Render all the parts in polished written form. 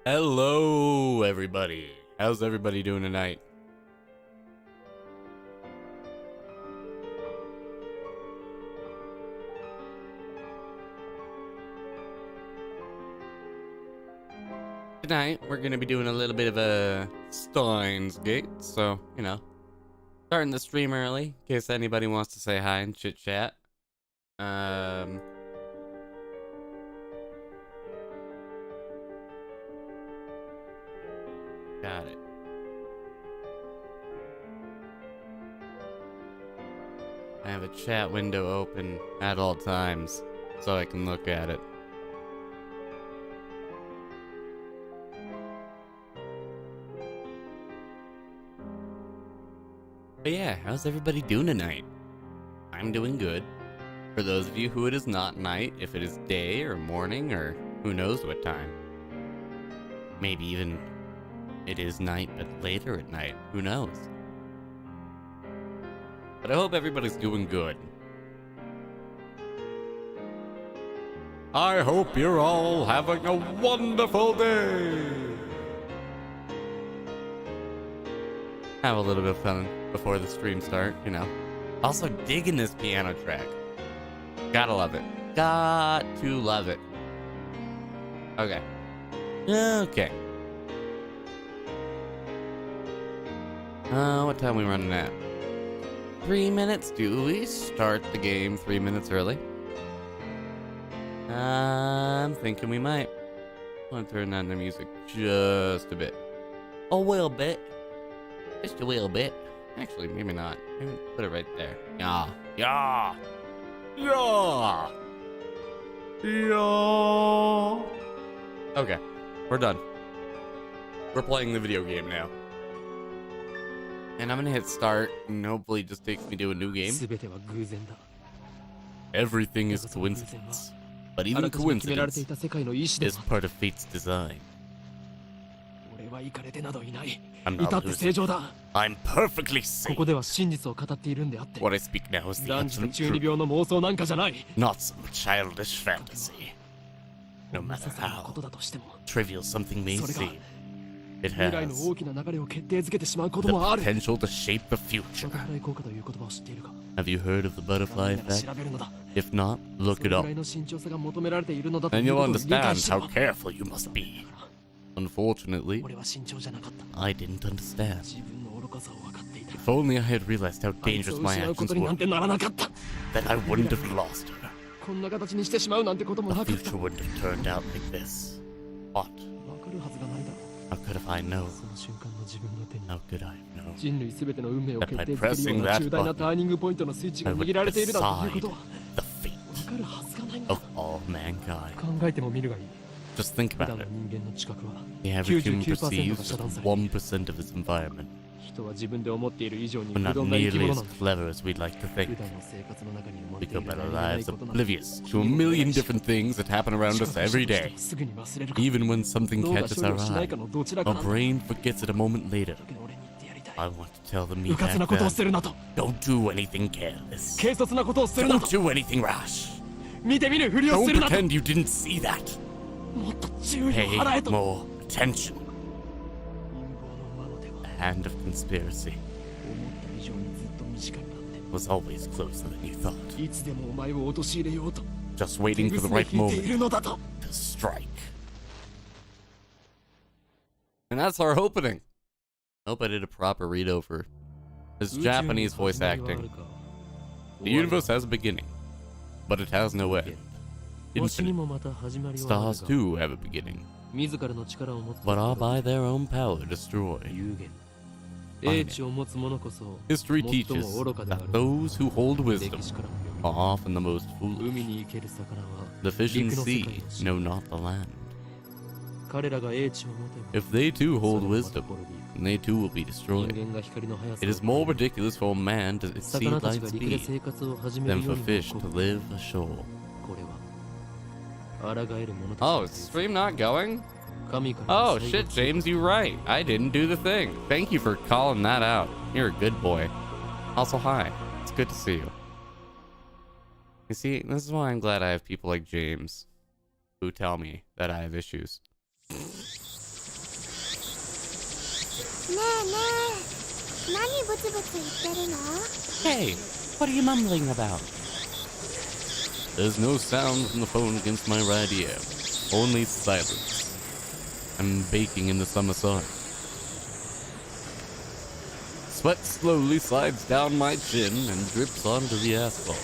Hello, everybody. How's everybody doing tonight? Tonight, we're going to be doing a little bit of a Steins gate, so, starting the stream early, in case anybody wants to say hi and chit-chat. Got it. I have a chat window open at all times, so I can look at it. But yeah, how's everybody doing tonight? I'm doing good. For those of you who it is not night, if it is day or morning or who knows what time. Maybe even it is night but later at night, who knows? But I hope everybody's doing good. I hope you're all having a wonderful day! Have a little bit of fun before the stream start, Also digging this piano track. Gotta love it. Got to love it. Okay. Okay. What time are we running at? 3 minutes? Do we start the game 3 minutes early? I'm thinking we might. I want to turn down the music just a bit. A little bit. Just a little bit. Actually, maybe not. Maybe put it right there. Yeah. Yeah. Yeah. Yeah. Okay. We're done. We're playing the video game now. And I'm gonna hit start, and hopefully it just takes me to a new game. Everything is coincidence. But even coincidence is part of fate's design. I'm not losing. I'm perfectly safe. What I speak now is the absolute truth, not some childish fantasy. No matter how trivial something may seem, it has the potential to shape the future. Have you heard of the butterfly effect? If not, look it up. And you'll understand how careful you must be. Unfortunately, I didn't understand. If only I had realized how dangerous my actions were, then I wouldn't have lost her. The future wouldn't have turned out like this. What? How could have I known? How could I have known that by pressing that button, I would decide the fate of all mankind? Just think about it. The average human perceives just 1% of his environment. We're not nearly as clever as we'd like to think. We go about our lives oblivious to a million different things that happen around us every day. Even when something catches our eye, our brain forgets it a moment later. I want to tell the me back then, don't do anything careless. Don't do anything rash. Don't pretend you didn't see that. Pay more attention. The hand of conspiracy was always closer than you thought. Just waiting for the right moment to strike. And that's our opening. I hope I did a proper read over. It's Japanese voice acting. The universe has a beginning, but it has no end. Infinite. Stars too have a beginning, but are by their own power destroyed. History teaches that those who hold wisdom are often the most foolish. The fish in sea know not the land. If they too hold wisdom, they too will be destroyed. It is more ridiculous for a man to exceed light speed than for fish to live ashore. Oh, is the stream not going? Oh shit, James, you're right. I didn't do the thing. Thank you for calling that out. You're a good boy. Also, hi. It's good to see you. You see, this is why I'm glad I have people like James who tell me that I have issues. Hey, what are you mumbling about? There's no sound from the phone against my right ear. Only silence. I'm baking in the summer sun. Sweat slowly slides down my chin and drips onto the asphalt.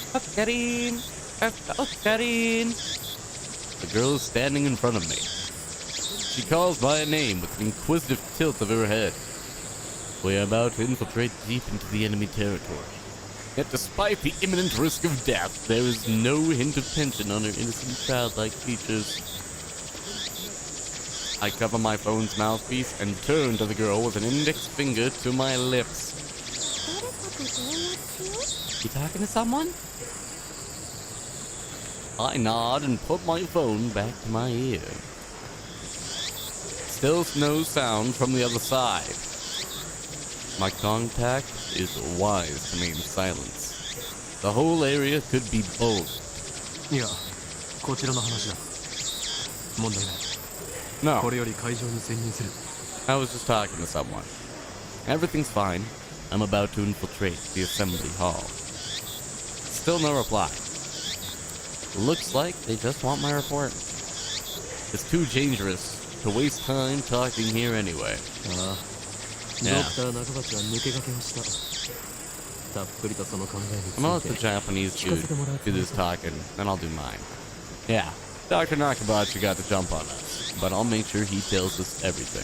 Ocarine! Ocarine! The girl is standing in front of me. She calls my name with an inquisitive tilt of her head. We are about to infiltrate deep into the enemy territory. Yet despite the imminent risk of death, there is no hint of tension on her innocent childlike features. I cover my phone's mouthpiece and turn to the girl with an index finger to my lips. You talking to someone? I nod and put my phone back to my ear. Still no sound from the other side. My contact is wise to maintain silence. The whole area could be bold. No. I was just talking to someone. Everything's fine. I'm about to infiltrate the assembly hall. Still no reply. Looks like they just want my report. It's too dangerous to waste time talking here anyway. Yeah. I'm gonna let the Japanese dude do this talking, then I'll do mine. Yeah, Dr. Nakabachi got the jump on us, but I'll make sure he tells us everything.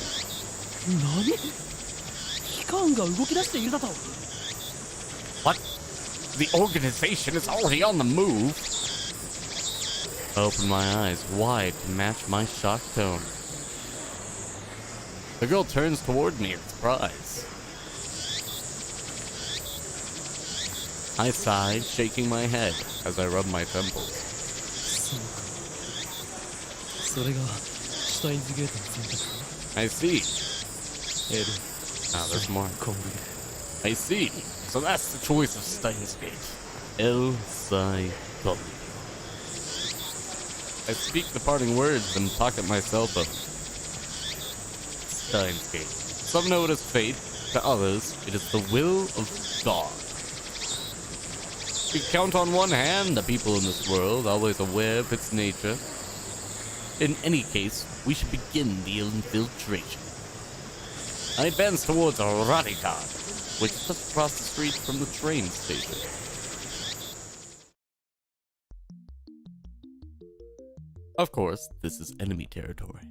What? The organization is already on the move? I open my eyes wide to match my shocked tone. The girl turns toward me in surprise. I sigh, shaking my head as I rub my temples. I see. There's more. I see. So that's the choice of Steins Gate. El Sai Komi. I speak the parting words and pocket my cell phone. Steins Gate. Some know it as fate, to others, it is the will of God. We count on one hand the people in this world, always aware of its nature. In any case, we should begin the infiltration. I advance towards Radigan, which is just across the street from the train station. Of course, this is enemy territory.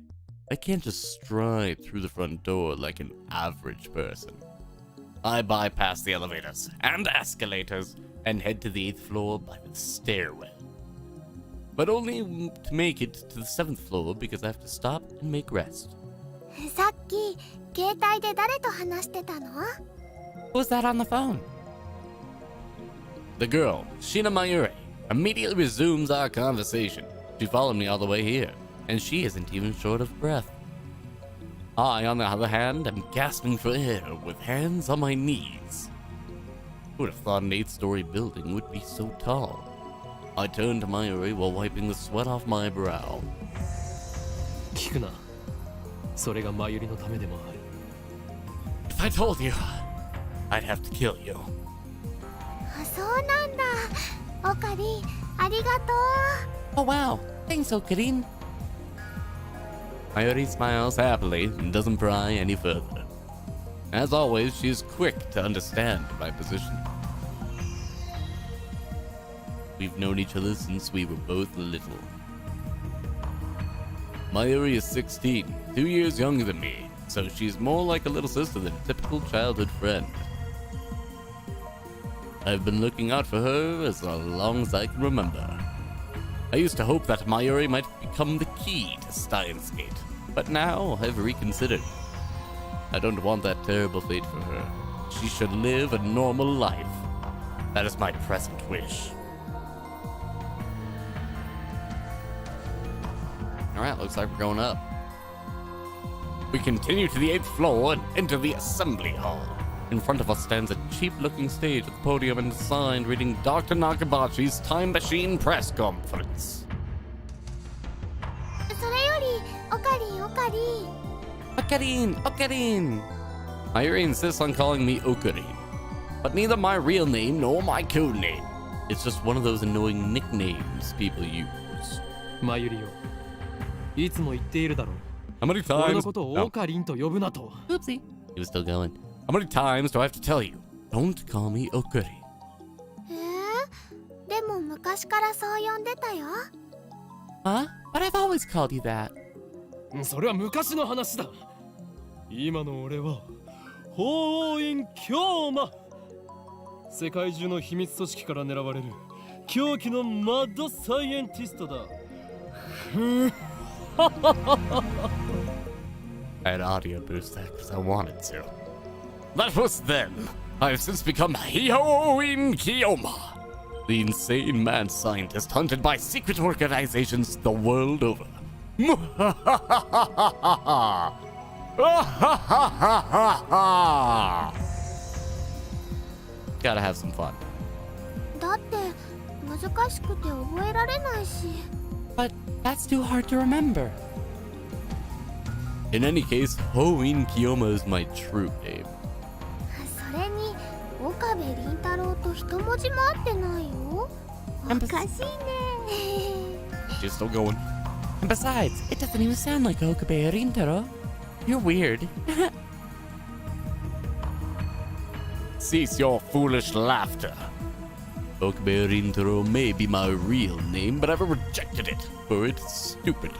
I can't just stride through the front door like an average person. I bypass the elevators and escalators and head to the 8th floor by the stairwell. But only to make it to the 7th floor because I have to stop and make rest. Who's that on the phone? The girl, Shina Mayuri, immediately resumes our conversation. She followed me all the way here, and she isn't even short of breath. I, on the other hand, am gasping for air with hands on my knees. Who would have thought an 8th-story building would be so tall? I turn to Mayuri while wiping the sweat off my brow. If I told you, I'd have to kill you. Oh wow, thanks, Okarine. Mayuri smiles happily and doesn't pry any further. As always, she is quick to understand my position. We've known each other since we were both little. Mayuri is 16, 2 years younger than me, so she's more like a little sister than a typical childhood friend. I've been looking out for her as long as I can remember. I used to hope that Mayuri might become the key to Steins Gate, but now I've reconsidered. I don't want that terrible fate for her. She should live a normal life. That is my present wish. Alright, looks like we're going up. We continue to the 8th floor and enter the assembly hall. In front of us stands a cheap-looking stage with a podium and a sign reading Dr. Nakabachi's Time Machine Press Conference. Ocarine! Ocarine! Mayuri insists on calling me Ocarine. But neither my real name nor my code name. It's just one of those annoying nicknames people use. マユリよ、いつも言っているだろう。 How many 俺の times? ことをオカリンと呼ぶなと。 Oopsie. He was still going. How many times do I have to tell you? Don't call me Ocarine. でも昔からそう呼んでたよ。 Huh? But I've always called you that. それは昔の話だ。今の俺は法院教魔。世界中の秘密組織から狙われる狂気のマッドサイエンティストだ。I had audio boost that because I wanted to. That was then. I've since become Hyoin Kiyoma, the insane mad scientist hunted by secret organizations the world over. Gotta have some fun. だって難しくて覚えられないし。 But that's too hard to remember. In any case, Hyoin Kiyoma is my true name. それに岡部倫太郎と一文字も合ってないよ。おかしいね。 She's still going. And besides, it doesn't even sound like Okabe Rintaro. You're weird. Cease your foolish laughter. Okabe Rintaro may be my real name, but I've rejected it, for it's stupid.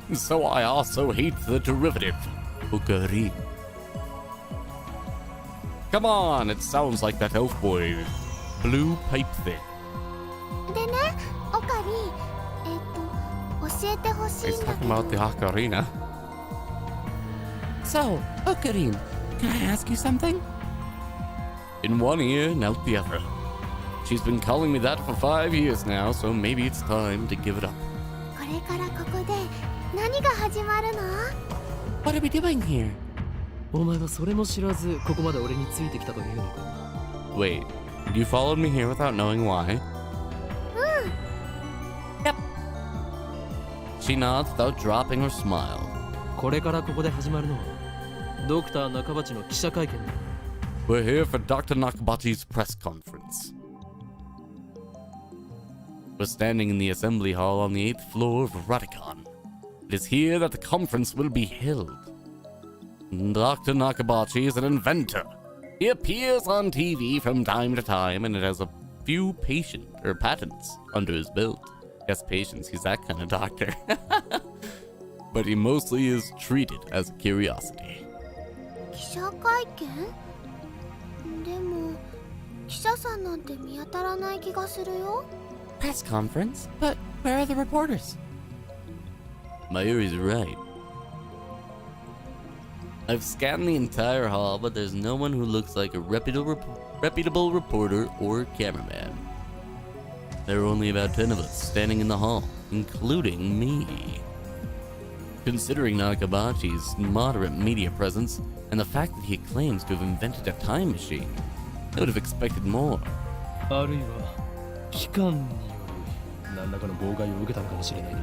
And so I also hate the derivative, Okarin. Come on, it sounds like that elf boy's blue pipe thing. でね、オカリン、教えてほしい He's んだ talking けど。 about the ocarina. So, Okarin, can I ask you something? In one ear and out the other. She's been calling me that for 5 years now, so maybe it's time to give it up. これからここで何が始まるの？ What are we doing here? お前はそれも知らずここまで俺についてきたというのか。 Wait, you followed me here without knowing why? Yep. She nods without dropping her smile. これからここで始まるのはドクター中鉢の記者会見だ。 We're here for Dr. Nakabachi's press conference. We're standing in the assembly hall on the 8th floor of Radicon. It is here that the conference will be held. Dr. Nakabachi is an inventor. He appears on TV from time to time and it has a few patents under his belt. Yes, patients, he's that kind of doctor. But he mostly is treated as a curiosity. 記者会見？でも記者さんなんて見当たらない気がするよ。 Press conference? But where are the reporters? Mayuri's right. I've scanned the entire hall, but there's no one who looks like a reputable reporter or cameraman. There are only about 10 of us standing in the hall, including me. Considering Nakabachi's moderate media presence and the fact that he claims to have invented a time machine, I would have expected more. あるいは機関による何らかの妨害を受けたのかもしれないな。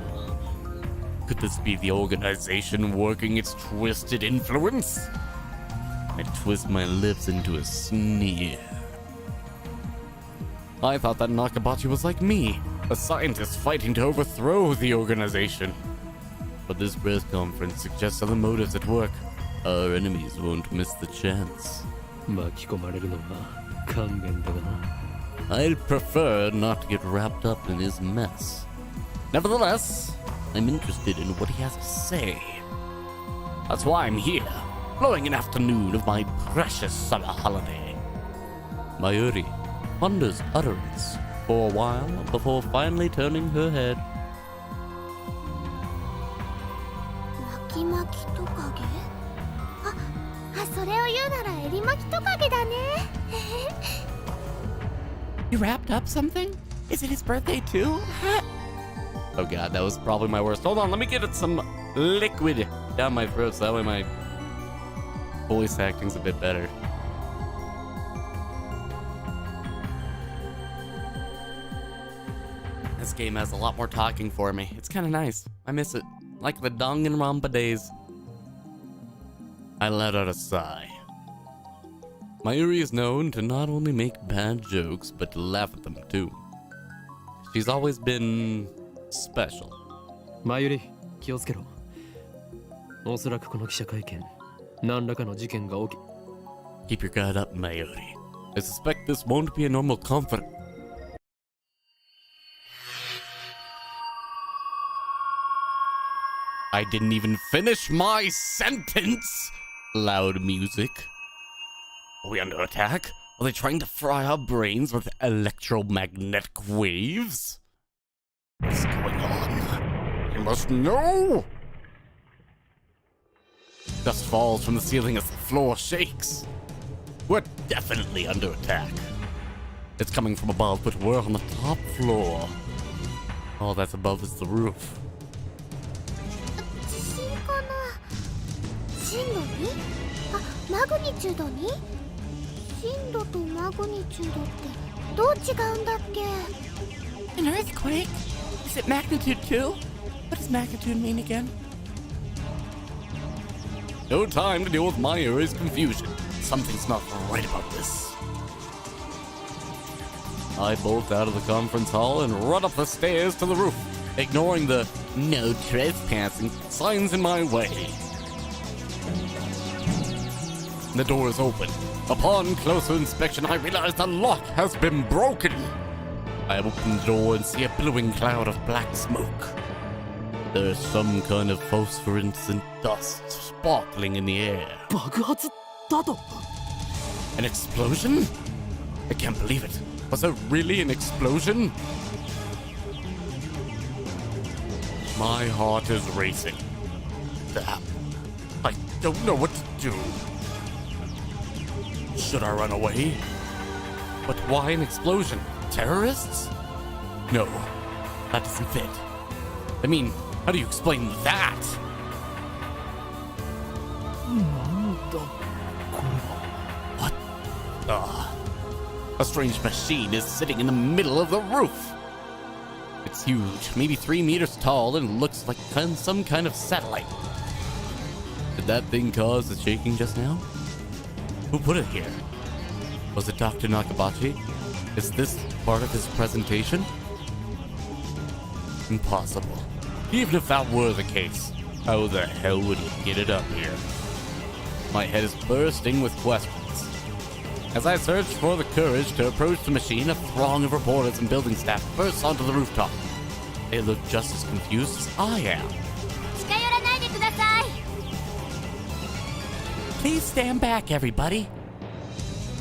Could this be the organization working its twisted influence? I twist my lips into a sneer. I thought that Nakabachi was like me, a scientist fighting to overthrow the organization. But this press conference suggests other motives at work. Our enemies won't miss the chance. 巻き込まれるのは勘弁だがな。 I'd prefer not to get wrapped up in his mess. Nevertheless, I'm interested in what he has to say. That's why I'm here, blowing an afternoon of my precious summer holiday. Mayuri ponders utterance for a while before finally turning her head. 巻き巻きトカゲ？それを言うならエリマキトカゲだね。You wrapped up something? Is it his birthday too? Oh god, that was probably my worst. Hold on, let me get it some liquid down my throat so that way my voice acting's a bit better. This game has a lot more talking for me. It's kind of nice. I miss it. like the Danganronpa days. I let out a sigh. Mayuri is known to not only make bad jokes, but to laugh at them too. She's always been special. 前より気をつけろ。おそらくこの記者会見、何らかの事件が起き。 Keep your guard up, Mayuri. I suspect this won't be a normal conference. I didn't even finish my sentence! Loud music. Are we under attack? Are they trying to fry our brains with electromagnetic waves? What's going on? I must know! Dust falls from the ceiling as the floor shakes. We're definitely under attack. It's coming from above, but we're on the top floor. All that's above is the roof. 地震かな。震度 2？ あ、マグニチュード 2？ 震度とマグニチュードってどう違うんだっけ？ An earthquake? Is it magnitude 2? What does magnitude mean again? No time to deal with Mayuri's confusion. Something's not right about this. I bolt out of the conference hall and run up the stairs to the roof, ignoring the no trespassing signs in my way. The door is open. Upon closer inspection, I realize the lock has been broken. I open the door and see a billowing cloud of black smoke. There's some kind of phosphorescent dust sparkling in the air. 爆発だと。 An explosion? I can't believe it. Was there really an explosion? My heart is racing. Damn. I don't know what to do. Should I run away? But why an explosion? Terrorists? No, that doesn't fit. I mean, how do you explain that? なんだこれは。 What? A strange machine is sitting in the middle of the roof. It's huge, maybe 3 meters tall, and looks like some kind of satellite. Did that thing cause the shaking just now? Who put it here? Was it Dr. Nakabachi? Is this part of his presentation? Impossible. Even if that were the case, how the hell would he get it up here? My head is bursting with questions. As I search for the courage to approach the machine, a throng of reporters and building staff bursts onto the rooftop. They look just as confused as I am. Please stand back, everybody.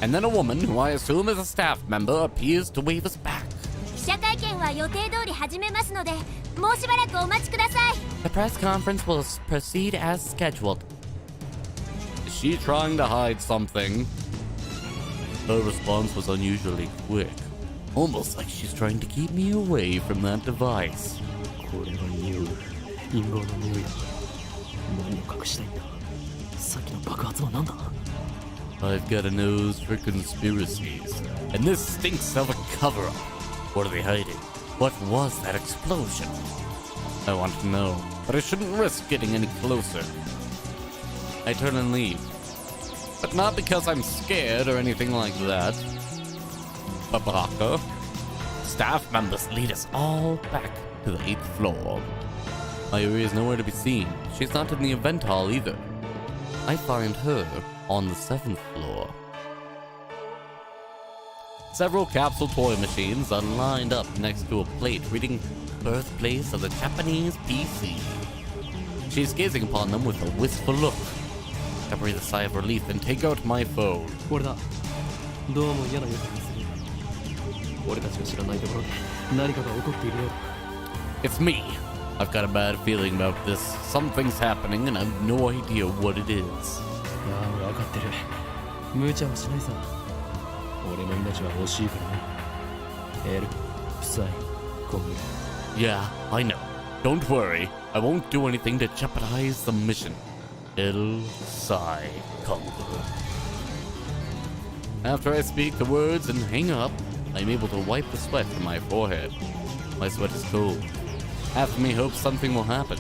And then a woman, who I assume is a staff member, appears to wave us back. The press conference will proceed as scheduled. Is she trying to hide something? Her response was unusually quick, almost like she's trying to keep me away from that device. I've got a nose for conspiracies, and this stinks of a cover-up. What are they hiding? What was that explosion? I want to know, but I shouldn't risk getting any closer. I turn and leave. But not because I'm scared or anything like that. Babaka. Staff members lead us all back to the 8th floor. Mayuri is nowhere to be seen. She's not in the event hall either. I find her on the 7th floor. Several capsule toy machines are lined up next to a plate reading Birthplace of the Japanese PC. She's gazing upon them with a wistful look. I breathe a sigh of relief and take out my phone. It's me. I've got a bad feeling about this. Something's happening and I have no idea what it is. Yeah, I know. Don't worry. I won't do anything to jeopardize the mission. Sai Kongo. After I speak the words and hang up, I'm able to wipe the sweat from my forehead. My sweat is cold. Half of me hopes something will happen.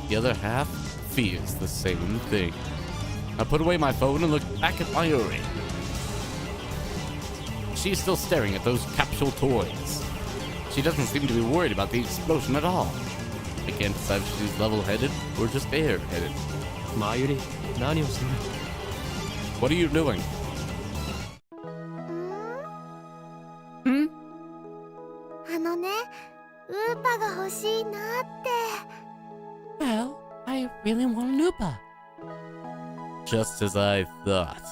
The other half fears the same thing. I put away my phone and looked back at Mayuri. She's still staring at those capsule toys. She doesn't seem to be worried about the explosion at all. I can't decide if she's level-headed or just air-headed. Mayuri, 何をしてる? What are you doing? Hmm? あのね、ウーパが欲しいなって。Well, I really want an Oopa. Just as I thought.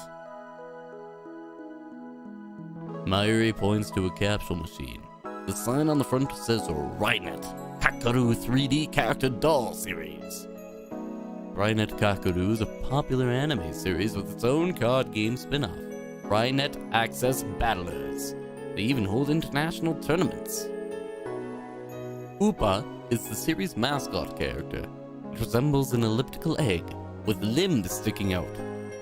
Mayuri points to a capsule machine. The sign on the front says Rynet, Kakaru 3D Character Doll Series. Rynet Kakaru is a popular anime series with its own card game spin-off, Rynet Access Battlers. They even hold international tournaments. Oopa is the series' mascot character. It resembles an elliptical egg with limbs sticking out,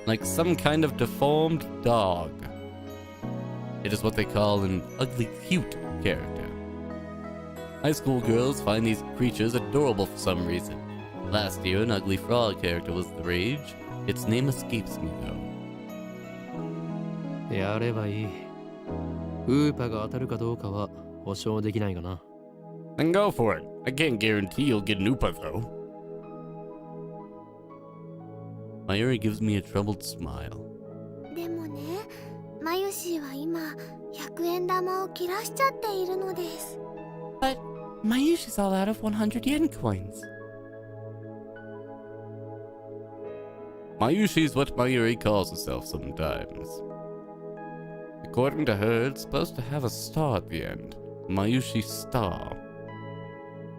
like some kind of deformed dog. It is what they call an ugly cute character. High school girls find these creatures adorable for some reason. Last year, an ugly frog character was the rage. Its name escapes me though. やればいい。ウーパが当たるかどうかは保証できないがな。Then go for it. I can't guarantee you'll get an Oopa though. Mayuri gives me a troubled smile. でもね、マユシーは今100円玉を切らしちゃっているのです。But Mayushi's all out of 100 yen coins. Mayushi's what Mayuri calls herself sometimes. According to her, it's supposed to have a star at the end. Mayushi Star.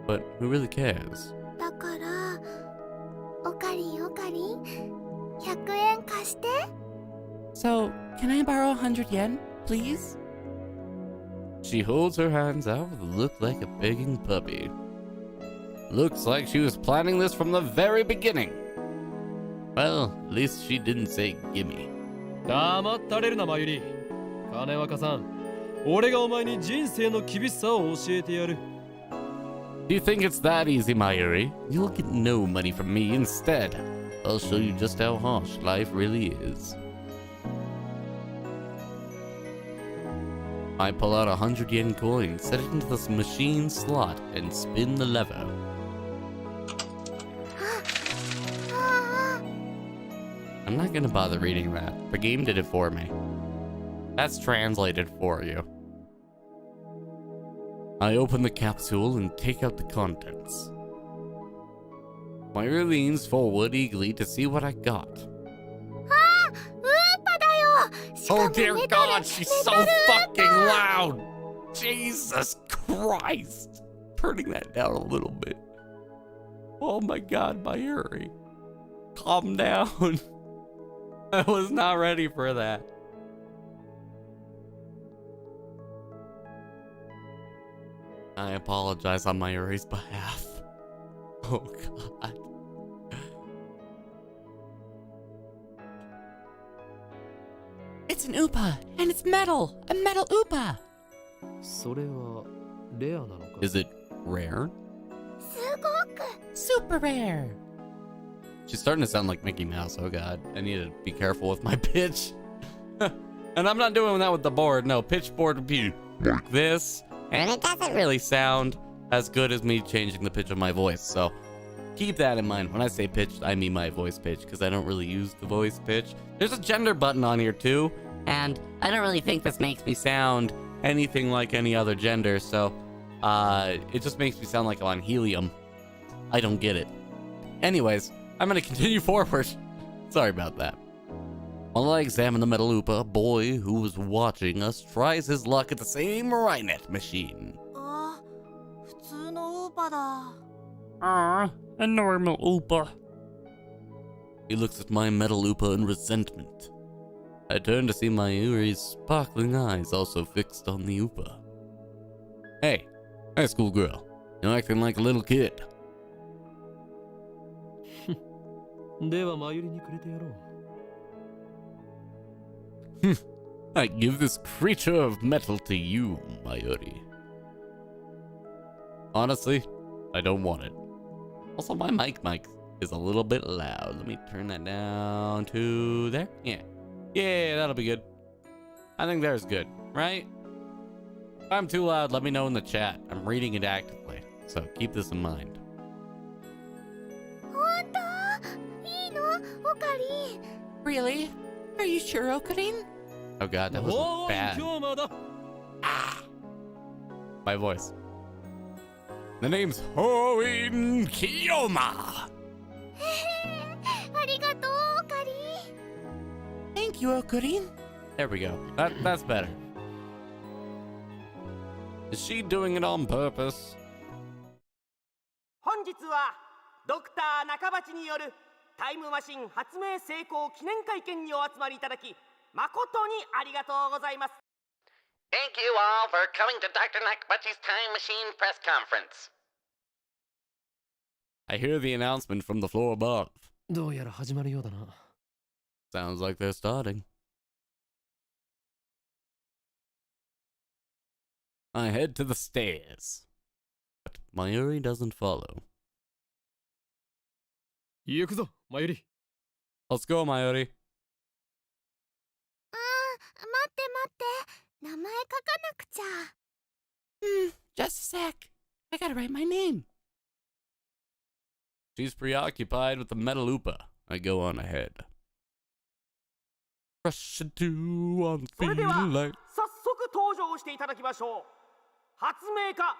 But who really cares? だから、おかりんおかりん、100円貸して。So, can I borrow 100 yen, please? She holds her hands out with a look like a begging puppy. Looks like she was planning this from the very beginning. Well, at least she didn't say gimme. 黙ったれるな、マユリ。金若さん、俺がお前に人生の厳しさを教えてやる。Do you think it's that easy, Mayuri? You'll get no money from me instead. I'll show you just how harsh life really is. I pull out 100 yen coin, set it into this machine slot, and spin the lever. I'm not gonna bother reading that. The game did it for me. That's translated for you. I open the capsule and take out the contents. Mayuri leans forward eagerly to see what I got. Oh dear God, she's so fucking loud! Jesus Christ! Turning that down a little bit. Oh my God, Mayuri. Calm down. I was not ready for that. I apologize on Mayuri's behalf. Oh God. It's an Oopa, and it's metal! A metal Oopa! それはレアなのか? Is it rare? すごく Super rare! She's starting to sound like Mickey Mouse. Oh God, I need to be careful with my pitch. And I'm not doing that with the board. No, pitch board would be like this. And it doesn't really sound as good as me changing the pitch of my voice. So keep that in mind. When I say pitch, I mean my voice pitch, because I don't really use the voice pitch. There's a gender button on here too, and I don't really think this makes me sound anything like any other gender, so it just makes me sound like I'm on helium. I don't get it. Anyways, I'm gonna continue forward. Sorry about that. While I examine the metal Oopa, a boy who was watching us tries his luck at the same Rynet machine. 普通のウーパだ。A normal Oopa. He looks at my metal Oopa in resentment. I turn to see Mayuri's sparkling eyes also fixed on the Oopa. Hey, high school girl, you're acting like a little kid. ではマユリにくれてやろう。I give this creature of metal to you, Mayuri. Honestly, I don't want it. Also, my mic is a little bit loud. Let me turn that down to there. Yeah. Yeah, that'll be good. I think there's good, right? If I'm too loud, let me know in the chat. I'm reading it actively, so keep this in mind. Really? Are you sure, Okarin? Oh god, that was bad. Ah! My voice. The name's Hoin Kiyoma. Thank you, Okarin. There we go. That's better. Is she doing it on purpose? 本日はドクター中鉢によるタイムマシン発明成功記念会見にお集まりいただき誠にありがとうございます。 Thank you all for coming to Dr. Nakabachi's Time Machine press conference. I hear the announcement from the floor above. どうやら始まるようだな。 Sounds like they're starting. I head to the stairs, but Mayuri doesn't follow. 行くぞ、マユリ。 Let's go, Mayuri. 名前書かなくちゃ。Just a sec. I gotta write my name. She's preoccupied with the Metalupa. I go on ahead. Rush into on それでは feeling like. 早速登場していただきましょう。発明家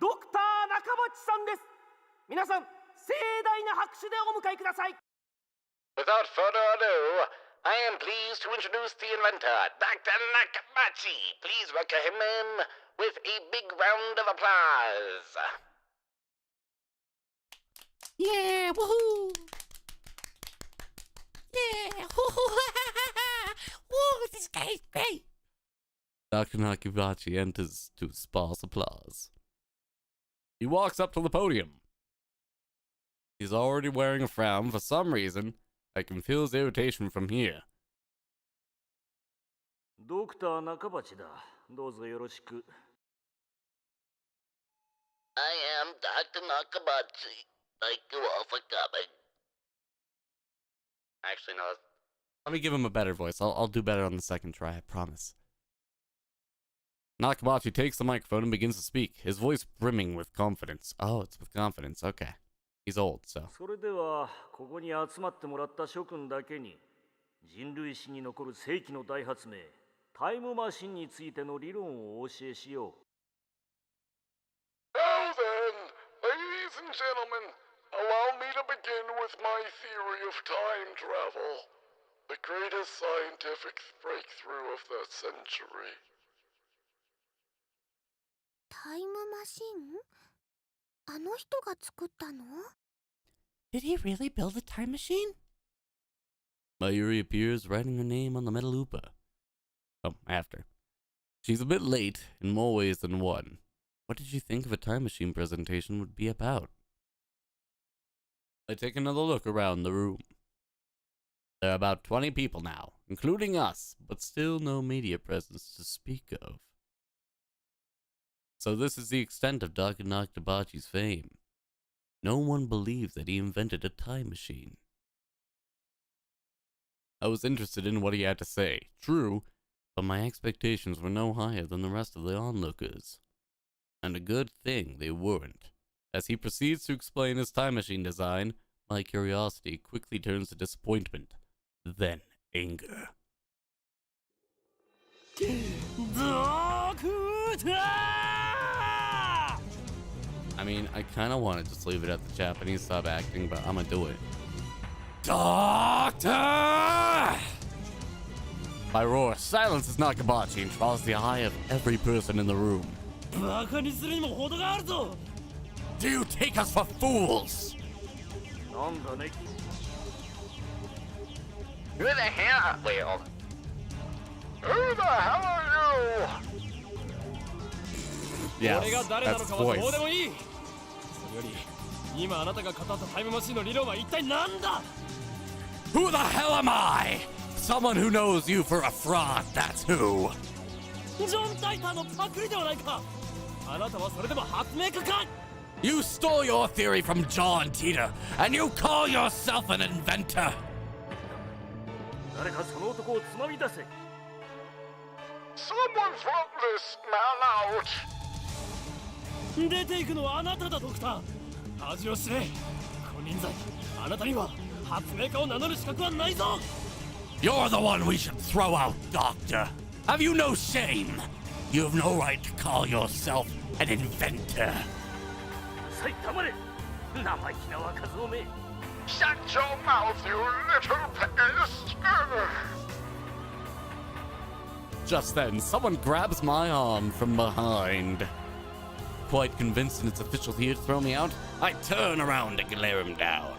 ドクター中鉢さんです。皆さん盛大な拍手でお迎えください。 Without further ado, I am pleased to introduce the inventor, Dr. Nakabachi. Please welcome him with a big round of applause. Yeah, woohoo! Yeah, woo! This guy's great. Dr. Nakabachi enters to sparse applause. He walks up to the podium. He's already wearing a frown for some reason. I can feel his irritation from here. ドクター中鉢だ。どうぞよろしく。I am Dr. Nakabachi. Thank you all for coming. Actually, no. Let me give him a better voice. I'll do better on the second try, I promise. Nakabachi takes the microphone and begins to speak, his voice brimming with confidence. Oh, it's with confidence. Okay. He's old, so. それではここに集まってもらった諸君だけに人類史に残る世紀の大発明タイムマシンについての理論をお教えしよう。 Now then, ladies and gentlemen, allow me to begin with my theory of time travel, the greatest scientific breakthrough of the century. タイムマシン？あの人が作ったの？ Did he really build a time machine? Mayuri appears writing her name on the Metalupa. Oh, after. She's a bit late in more ways than one. What did you think of a time machine presentation would be about? I take another look around the room. There are about 20 people now, including us, but still no media presence to speak of. So this is the extent of Dr. Nakabachi's fame. No one believes that he invented a time machine. I was interested in what he had to say, true, but my expectations were no higher than the rest of the onlookers. And a good thing they weren't. As he proceeds to explain his time machine design, my curiosity quickly turns to disappointment, then anger. I mean, I kind of want to just leave it at the Japanese sub acting, but I'm gonna do it. Doctor! My roar silences Nakabachi and draws the eye of every person in the room. Do you take us for fools? なんだね。 Who the hell? Wait, hold on. Who the hell are you? Yes, 俺が誰なの that's かはどうで voice. もいい。それより今あなたが語ったタイムマシンの理論は一体何だ？ Who the hell am I? Someone who knows you for a fraud, that's who. ジョン・タイターのパクリではないか。あなたはそれでも発明家か？ You stole your theory from John Teeter, and you call yourself an inventor. 誰かその男をつまみ出せ。 Someone float this man out! 出ていくのはあなただ、ドクター。恥を知れ。金輪際、あなたには発明家を名乗る資格はないぞ。 You're the one we should throw out, Doctor. Have you no shame? You have no right to call yourself an inventor. さい、黙れ。生意気な若造め。 Shut your mouth, you little pest! Just then, someone grabs my arm from behind. Quite convinced in its officiality to throw me out, I turn around to glare him down.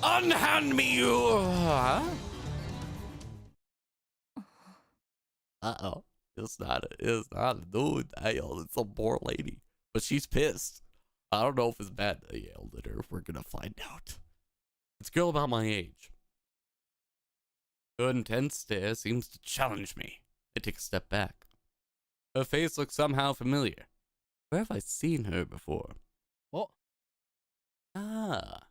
Unhand me, you... Huh? Uh-oh. It's not a dude. I yelled at some poor lady. But she's pissed. I don't know if it's bad I yelled at her. We're gonna find out. It's a girl about my age. Her intense stare seems to challenge me. I take a step back. Her face looks somehow familiar. Where have I seen her before? What? Ah.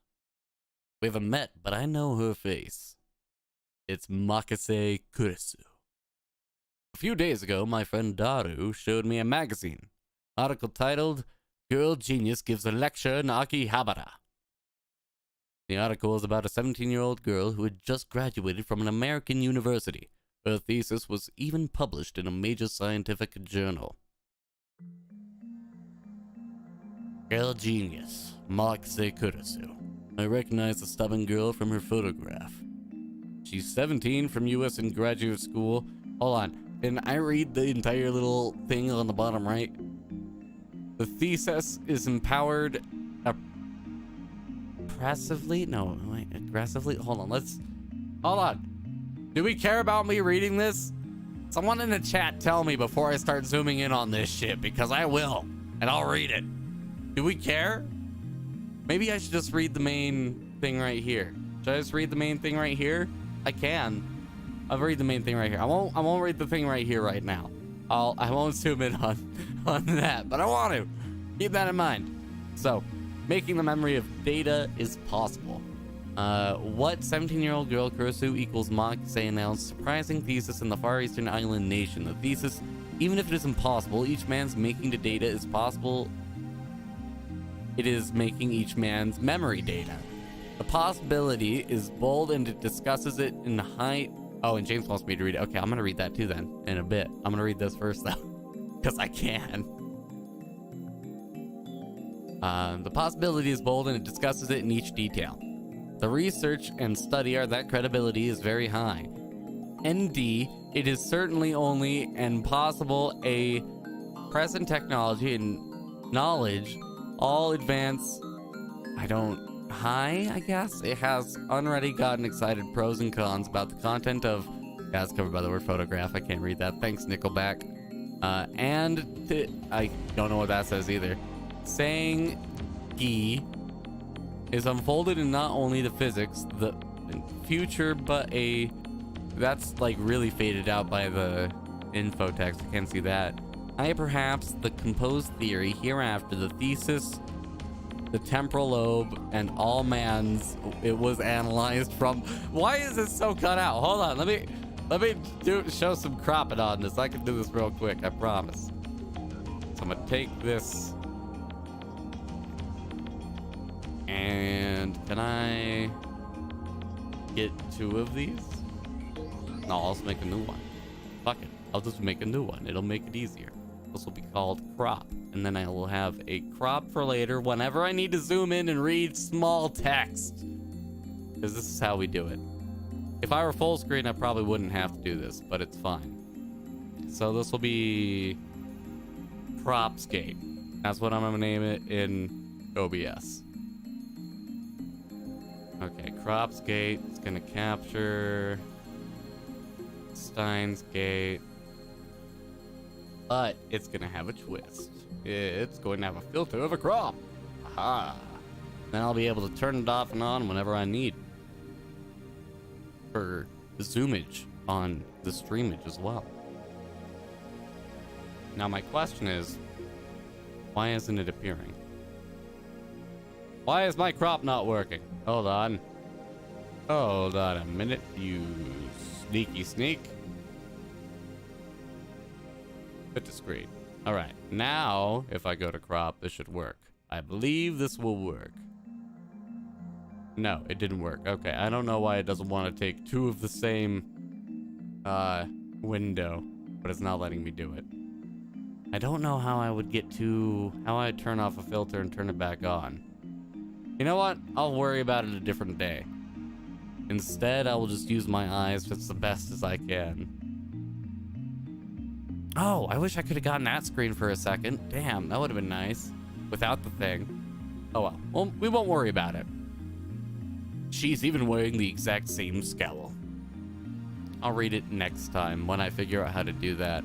We haven't met, but I know her face. It's Makase Kurisu. A few days ago, my friend Daru showed me a magazine. Article titled, Girl Genius Gives a Lecture in Akihabara. The article is about a 17-year-old girl who had just graduated from an American university. Her thesis was even published in a major scientific journal. Girl Genius, Makase Kurisu. I recognize the stubborn girl from her photograph. She's 17, from US and graduate school. Hold on, can I read the entire little thing on the bottom right? The thesis is empowered oppressively? No, wait, aggressively? Hold on. Do we care about me reading this? Someone in the chat tell me before I start zooming in on this shit, because I will, and I'll read it. Do we care? Maybe I should just read the main thing right here. Should I just read the main thing right here? I can. I'll read the main thing right here. I won't read the thing right here right now. I won't zoom in on that, but I want to. Keep that in mind. So, making the memory of data is possible. What 17-year-old girl Kurisu equals Makase announced surprising thesis in the Far Eastern island nation. The thesis, even if it is impossible, each man's making the data is possible. It is making each man's memory data. The possibility is bold and it discusses it in high... Oh, and James wants me to read it. Okay, I'm going to read that too then, in a bit. I'm going to read this first though, because I can. The possibility is bold and it discusses it in each detail. The research and study are that credibility is very high. ND, it is certainly only and possible a present technology and knowledge, all advance, high, I guess? It has already gotten excited pros and cons about the content of, yeah, it's covered by the word photograph, I can't read that, thanks Nickelback. I don't know what that says either. Saying Gi is unfolded in not only the physics, the future, but that's like really faded out by the info text, I can't see that. Perhaps the composed theory, hereafter the thesis, the temporal lobe, and all man's, it was analyzed from. Why is this so cut out? Hold on, let me show some cropping on this. I can do this real quick, I promise. So I'm gonna take this. And can I get 2 of these? No, I'll just make a new one. Fuck it, I'll just make a new one. It'll make it easier. This will be called crop, and then I will have a crop for later whenever I need to zoom in and read small text, because this is how we do it. If I were full screen, I probably wouldn't have to do this, but it's fine. So this will be Cropscape. That's what I'm gonna name it in OBS. Okay, Cropscape. It's gonna capture Steins Gate. But it's gonna have a twist. It's going to have a filter of a crop. Aha. Then I'll be able to turn it off and on whenever I need. For the zoomage on the streamage as well. Now my question is, why isn't it appearing? Why is my crop not working? Hold on. Hold on a minute, you sneaky sneak. Put to screen. Alright, now if I go to crop, this should work. I believe this will work. No, it didn't work. Okay, I don't know why it doesn't want to take two of the same window, but it's not letting me do it. I don't know how I would get to how I turn off a filter and turn it back on. You know what? I'll worry about it a different day. Instead, I will just use my eyes just the best as I can. Oh, I wish I could have gotten that screen for a second. Damn, that would have been nice. Without the thing. Oh well. Well, we won't worry about it. She's even wearing the exact same scowl. I'll read it next time when I figure out how to do that.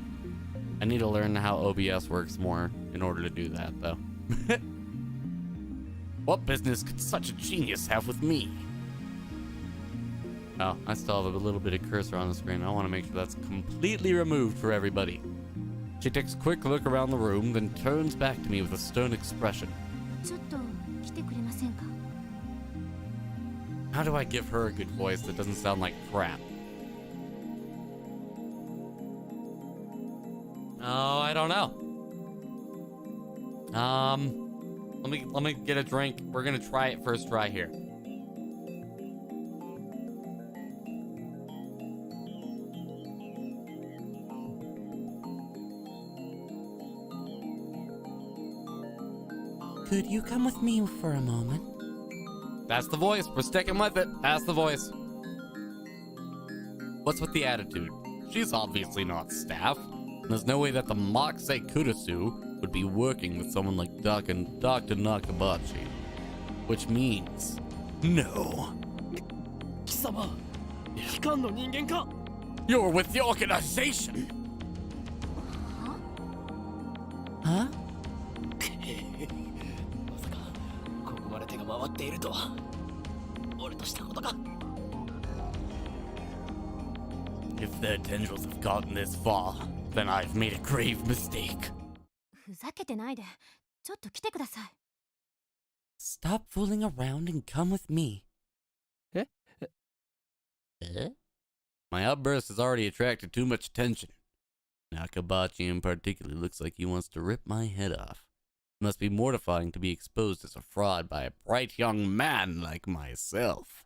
I need to learn how OBS works more in order to do that, though. What business could such a genius have with me? Oh, I still have a little bit of cursor on the screen. I want to make sure that's completely removed for everybody. She takes a quick look around the room, then turns back to me with a stern expression. How do I give her a good voice that doesn't sound like crap? Oh, I don't know. Let me get a drink. We're gonna try it first try here. Could you come with me for a moment? That's the voice. We're sticking with it. That's the voice. What's with the attitude? She's obviously not staff. There's no way that the Moxei Kurisu would be working with someone like Dr. Nakabachi. Which means, no. You're with the organization! Huh? If their tendrils have gotten this far, then I've made a grave mistake. Stop fooling around and come with me. Eh? My outburst has already attracted too much attention. Nakabachi in particular looks like he wants to rip my head off. It must be mortifying to be exposed as a fraud by a bright young man like myself.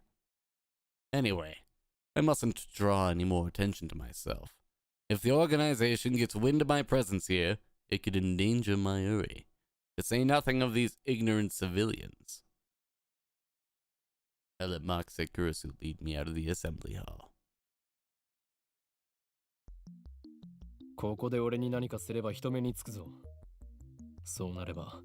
Anyway, I mustn't draw any more attention to myself. If the organization gets wind of my presence here, it could endanger my Uri. To say nothing of these ignorant civilians. I let Moxei Kurisu lead me out of the assembly hall. ここで俺に何かすれば人目につくぞ。そうなれば、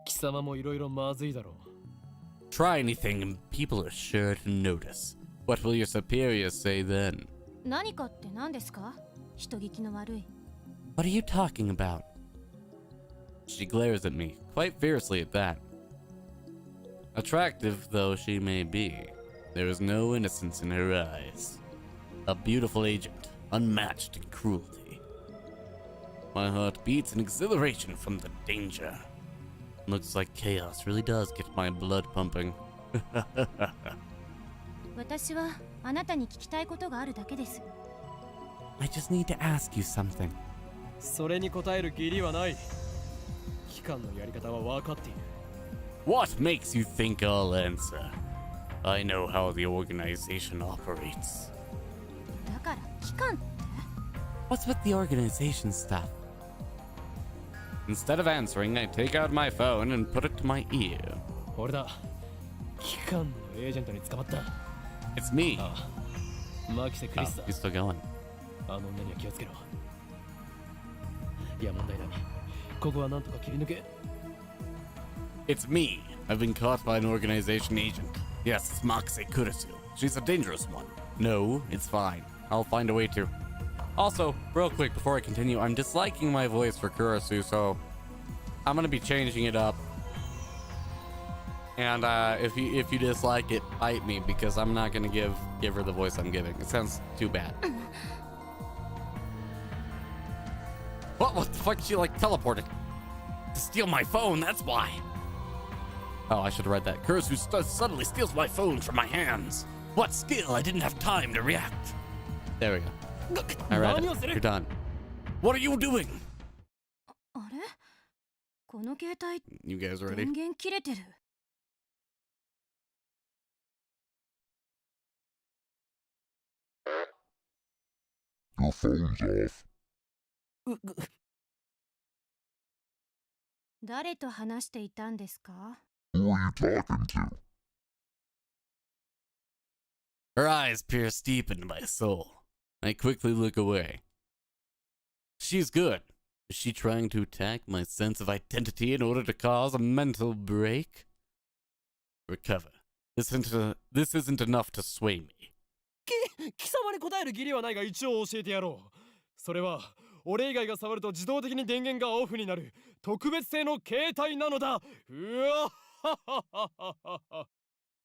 貴様もいろいろまずいだろう。Try anything and people are sure to notice. What will your superiors say then? 何かって何ですか？人聞きの悪い。What are you talking about? She glares at me, quite fiercely at that. Attractive though she may be, there is no innocence in her eyes. A beautiful agent, unmatched in cruelty. My heart beats in exhilaration from the danger. Looks like chaos really does get my blood pumping. 私はあなたに聞きたいことがあるだけです。I just need to ask you something. それに答える義理はない。機関のやり方は分かっている。What makes you think I'll answer? I know how the organization operates. だから機関って？ What's with the organization stuff? Instead of answering, I take out my phone and put it to my ear. 俺だ。機関のエージェントに捕まった。It's me. ああ、マキセ・クリスだ。He's still going. あの女には気をつけろ。いや問題ない。ここはなんとか切り抜け。It's me. I've been caught by an organization agent. Yes, it's Moxei Kurisu. She's a dangerous one. No, it's fine. I'll find a way to. Also, real quick before I continue, I'm disliking my voice for Kurisu, so I'm gonna be changing it up. And if you dislike it, fight me because I'm not gonna give her the voice I'm giving. It sounds too bad. What the fuck? She like teleported to steal my phone. That's why. Oh, I should have read that. Curse who suddenly steals my phone from my hands. What skill? I didn't have time to react. There we go. I read it. You're done. What are you doing? あれこの携帯 You guys ready? 電源切れてる Your phone's off. 誰と話していたんですか Who are you talking to? Her eyes pierce deep into my soul. I quickly look away. She's good. Is she trying to attack my sense of identity in order to cause a mental break? Recover. This isn't enough to sway me. 貴様に答える義理はないが一応教えてやろう。それは俺以外が触ると自動的に電源がオフになる特別製の携帯なのだ。うわははははは。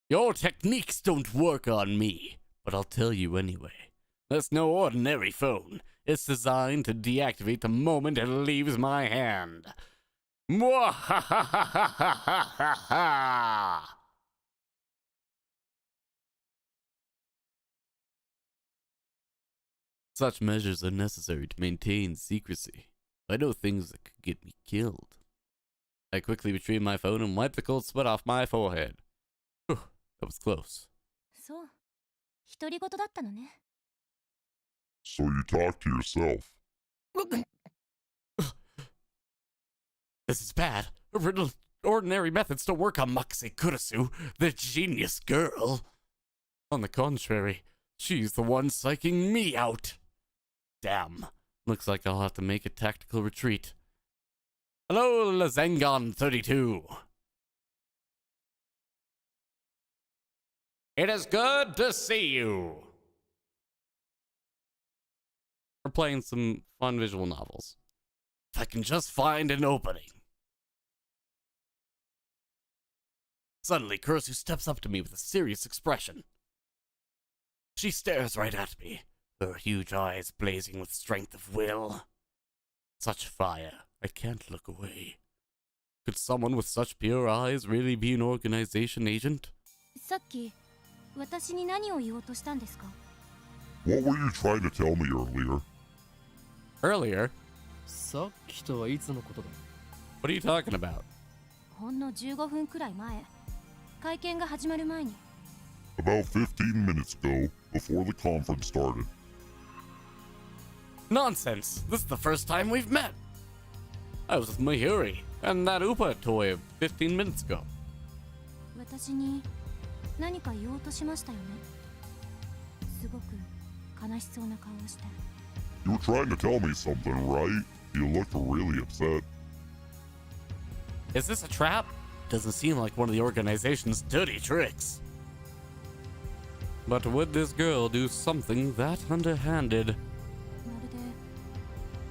Your techniques don't work on me, but I'll tell you anyway. That's no ordinary phone. It's designed to deactivate the moment it leaves my hand. Mwahahahahaha! Such measures are necessary to maintain secrecy. I know things that could get me killed. I quickly retrieved my phone and wiped the cold sweat off my forehead. Whew, that was close. そう独り言だったのね So you talk to yourself. This is bad. Ordinary methods don't work on Makase Kurisu, the genius girl. On the contrary, she's the one psyching me out. Damn. Looks like I'll have to make a tactical retreat. Hello, Lazengon 32. It is good to see you. We're playing some fun visual novels. If I can just find an opening. Suddenly, Kurisu steps up to me with a serious expression. She stares right at me, her huge eyes blazing with strength of will. Such fire, I can't look away. Could someone with such pure eyes really be an organization agent? さっき私に何を言おうとしたんですか What were you trying to tell me earlier? Earlier? さっきとはいつのことだ What are you talking about? ほんの15分くらい前会見が始まる前に About 15 minutes ago, before the conference started. Nonsense! This is the first time we've met! I was with Mayuri and that Upa toy 15 minutes ago. 私に何か言おうとしましたよねすごく悲しそうな顔をして You were trying to tell me something, right? You looked really upset. Is this a trap? Doesn't seem like one of the organization's dirty tricks. But would this girl do something that underhanded? まる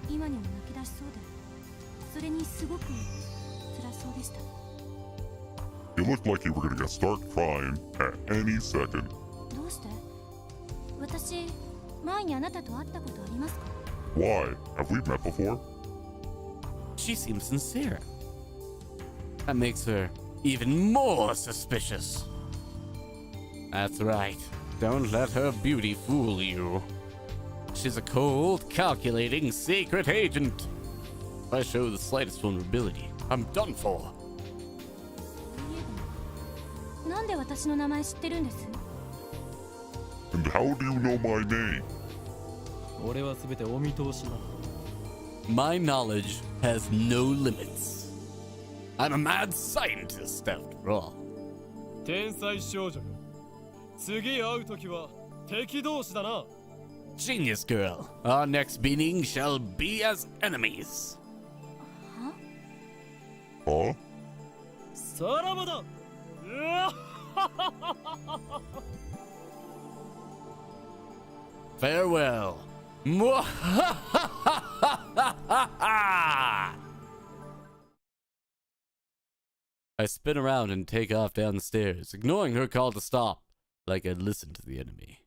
で今にも泣き出しそうでそれにすごく辛そうでした You looked like you were gonna start crying at any second. どうして私前にあなたと会ったことありますか Why? Have we met before? She seems sincere. That makes her even more suspicious. That's right. Don't let her beauty fool you. She's a cold, calculating, secret agent. If I show the slightest vulnerability, I'm done for. そういえばなんで私の名前知ってるんです And how do you know my name? 俺は全てお見通しな My knowledge has no limits. I'm a mad scientist after all. 天才少女よ次会うときは敵同士だな Genius girl, our next meeting shall be as enemies. Huh? さらばだうわ Farewell. I spin around and take off down the stairs, ignoring her call to stop, like I'd listened to the enemy.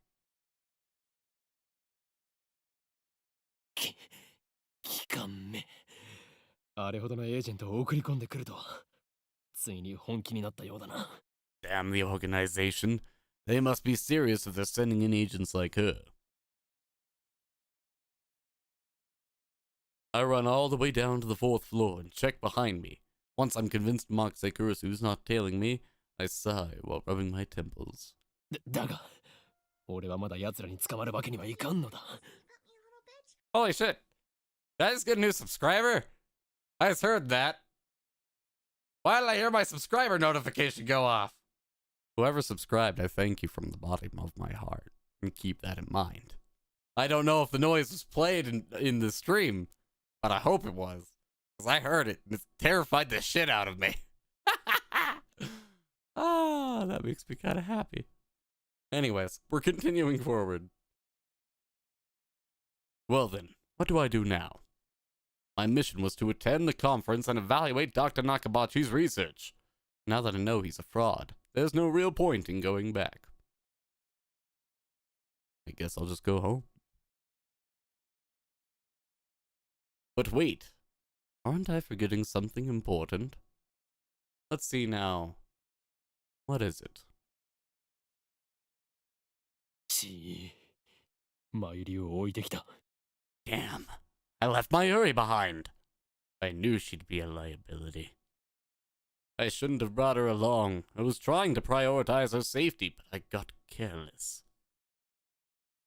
かんめ。あれほどのエージェントを送り込んでくるとは、ついに本気になったようだな。Damn the organization. They must be serious if they're sending in agents like her. I run all the way down to the 4th floor and check behind me. Once I'm convinced Mark Sekurasu's not tailing me, I sigh while rubbing my temples. だが、俺はまだ奴らに捕まるわけにはいかんのだ。Holy shit! Did I just get a new subscriber? I just heard that. Why did I hear my subscriber notification go off? Whoever subscribed, I thank you from the bottom of my heart. And keep that in mind. I don't know if the noise was played in the stream, but I hope it was. Because I heard it, and it terrified the shit out of me. Ah, that makes me kind of happy. Anyways, we're continuing forward. Well then, what do I do now? My mission was to attend the conference and evaluate Dr. Nakabachi's research. Now that I know he's a fraud, there's no real point in going back. I guess I'll just go home. But wait, aren't I forgetting something important? Let's see now. What is it? マユリを置いてきた。 Damn, I left my Uri behind. I knew she'd be a liability. I shouldn't have brought her along. I was trying to prioritize her safety, but I got careless.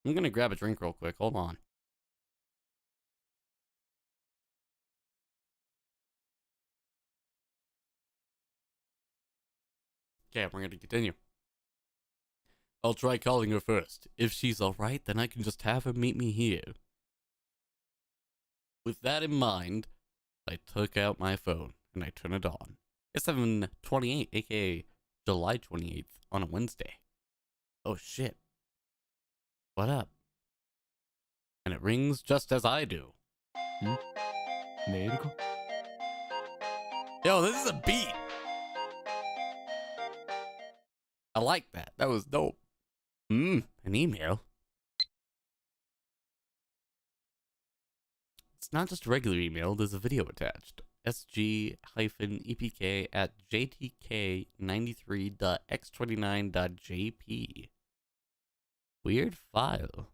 I'm gonna grab a drink real quick. Hold on. Okay, we're gonna continue. I'll try calling her first. If she's alright, then I can just have her meet me here. With that in mind, I took out my phone and I turned it on. It's 7:28, aka July 28th, on a Wednesday. Oh shit. What up? And it rings just as I do. Yo, this is a beat. I like that. That was dope. An email. It's not just a regular email, there's a video attached. sg-epk@jtk93.x29.jp. Weird file.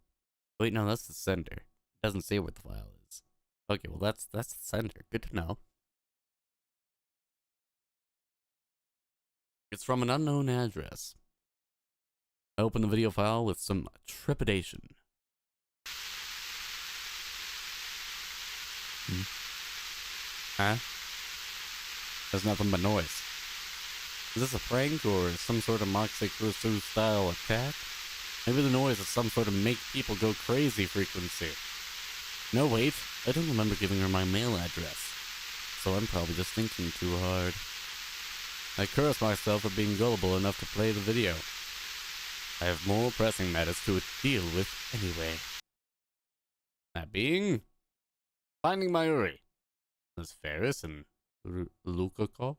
Wait, no, that's the sender. It doesn't say what the file is. Okay, well that's the sender. Good to know. It's from an unknown address. I open the video file with some trepidation. Huh? There's nothing but noise. Is this a prank or some sort of Mark Sekursu style attack? Maybe the noise is some sort of make people go crazy frequency. No, wait, I don't remember giving her my mail address. So I'm probably just thinking too hard. I curse myself for being gullible enough to play the video. I have more pressing matters to deal with anyway. That being... finding my Uri. There's Ferris and Rukako.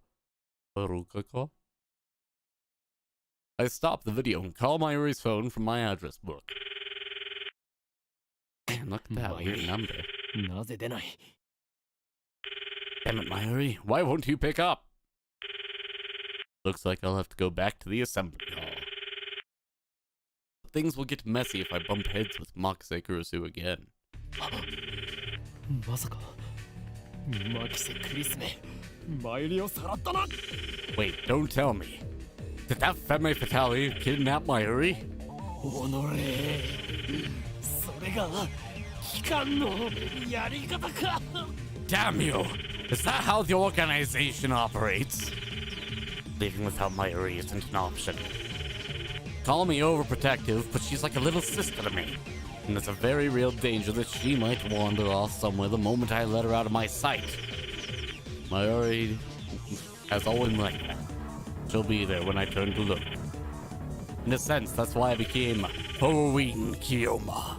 I stop the video and call my Uri's phone from my address book. Man, look at that weird number. Damn it, Mayuri, why won't you pick up? Looks like I'll have to go back to the assembly hall. Things will get messy if I bump heads with Mark Sekursu again. Wait, don't tell me. Did that femme fatale kidnap Mayuri? Damn you! Is that how the organization operates? Leaving without Mayuri isn't an option. Call me overprotective, but she's like a little sister to me. And there's a very real danger that she might wander off somewhere the moment I let her out of my sight. Mayuri has always been like that. She'll be there when I turn to look. In a sense, that's why I became Halloween Kiyoma.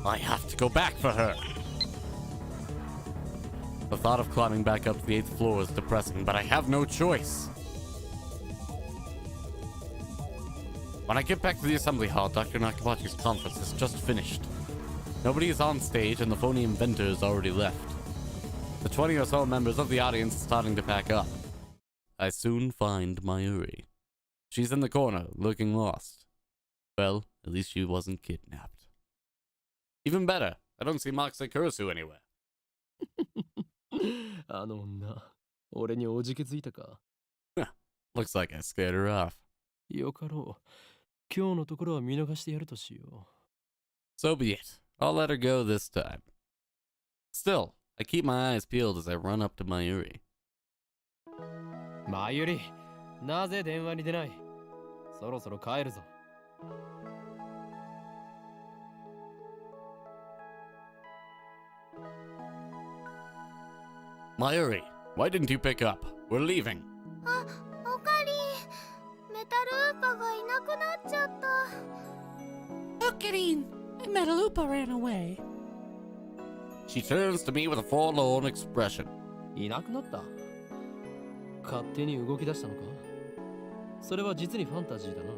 I have to go back for her. The thought of climbing back up to the 8th floor is depressing, but I have no choice. When I get back to the assembly hall, Dr. Nakabachi's conference has just finished. Nobody is on stage and the phony inventor is already left. The 20 or so members of the audience are starting to pack up. I soon find Mayuri. She's in the corner, looking lost. Well, at least she wasn't kidnapped. Even better, I don't see Mark Kurusu anywhere. あの女、俺におじけづいたか。Looks like I scared her off. よかろう。今日のところは見逃してやるとしよ So be it. I'll let her go this time. Still, I keep my eyes peeled as I run up to Mayuri. う。まゆり、なぜ電話に出ない？そろそろ帰るぞ。Mayuri, why didn't you pick up? We're leaving. あ、おかり。メタルウーパがいなくなっちゃった。Ocarine! Metalupa ran away. She turns to me with a forlorn expression. いなくなった？勝手に動き出したのか？それは実にファンタジーだな。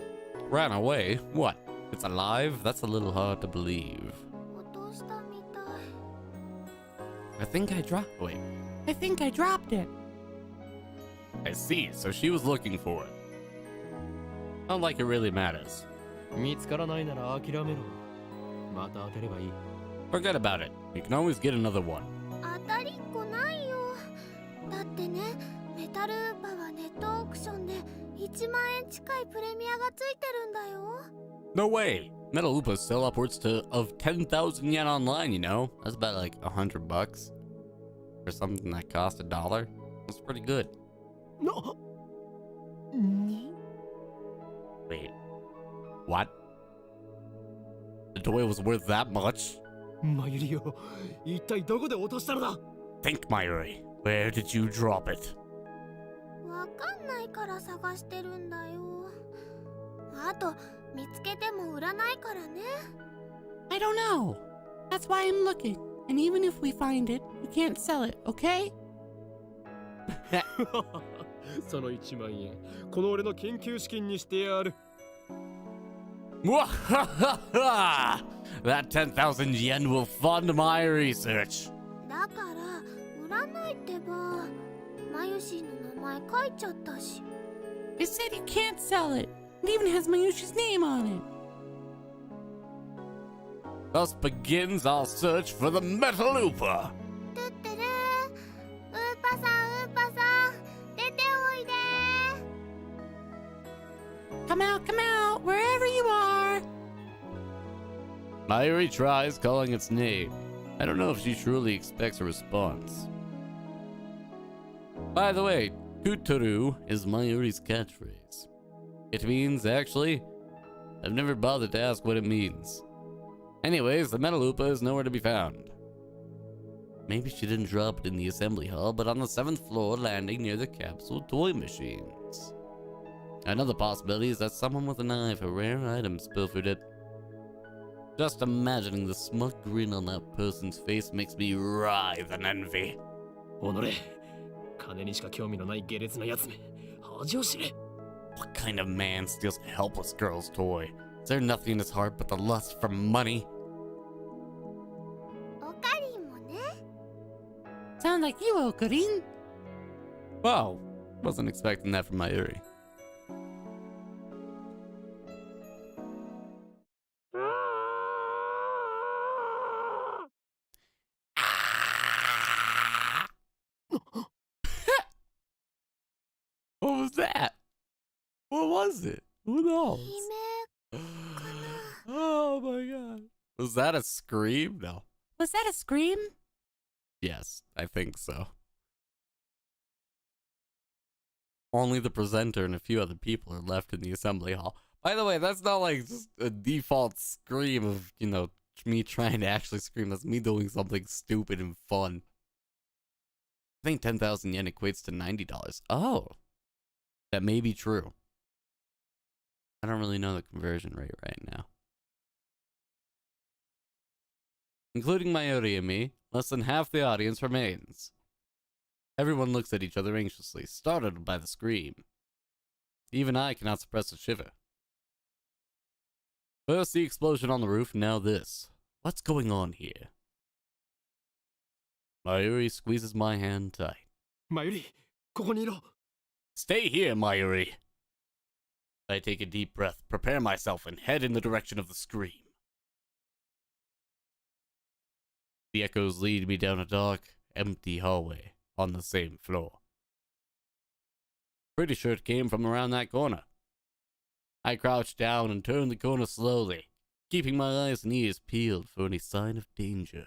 Ran away? What? It's alive? That's a little hard to believe. 落としたみたい。I think I dropped. Wait. I think I dropped it. I see, so she was looking for it. Not like it really matters. 見つからないなら諦めろ。また当てればいい。Forget about it. You can always get another one. 当たりっこないよ。だってね、メタルウーパはネットオークションで1万円近いプレミアがついてるんだよ。No way! Metal Lupas sell upwards of 10,000 yen online, you know? That's about like $100. For something that cost $1. That's pretty good. な、Wait. What? The toy was worth that much? まゆりよ、一体どこで落としたのだ？ Think, Mayuri. Where did you drop it? わかんないから探してるんだよ。あと、見つけても売らないからね。I don't know. That's why I'm looking. And even if we find it, we can't sell it, okay? その1万円、この俺の研究資金にしてやる。That 10,000 yen will fund my research. だから、売らないってば。マユシーの名前書いちゃったし。It said you can't sell it. It even has Mayushi's name on it. Thus begins our search for the Metal Lupa. トゥットゥルー。ウーパさん、ウーパさん。出ておいで。 Come out, wherever you are. Mayuri tries calling its name. I don't know if she truly expects a response. By the way, Tuturu is Mayuri's catchphrase. It means, actually, I've never bothered to ask what it means. Anyways, the Metal Lupa is nowhere to be found. Maybe she didn't drop it in the assembly hall, but on the 7th floor landing near the capsule toy machines. Another possibility is that someone with an eye for rare items pilfered it. Just imagining the smug grin on that person's face makes me writhe in envy. おのれ、金にしか興味のない下劣なやつめ、恥を知れ。 What kind of man steals a helpless girl's toy? Is there nothing in his heart but the lust for money? おかりんもね。Sound like you, Ocarine. Wow, wasn't expecting that from Mayuri. What was that? What was it? Who knows? 姫かな。 Oh my god. Was that a scream? No. Was that a scream? Yes, I think so. Only the presenter and a few other people are left in the assembly hall. By the way, that's not like just a default scream of, you know, me trying to actually scream. That's me doing something stupid and fun. I think 10,000 yen equates to $90. Oh. That may be true. I don't really know the conversion rate right now. Including Mayuri and me, less than half the audience remains. Everyone looks at each other anxiously, startled by the scream. Even I cannot suppress a shiver. First the explosion on the roof, now this. What's going on here? Mayuri squeezes my hand tight. マユリ、ここにいろ。 Stay here, Mayuri. I take a deep breath, prepare myself, and head in the direction of the scream. The echoes lead me down a dark, empty hallway on the same floor. Pretty sure it came from around that corner. I crouch down and turn the corner slowly, keeping my eyes and ears peeled for any sign of danger.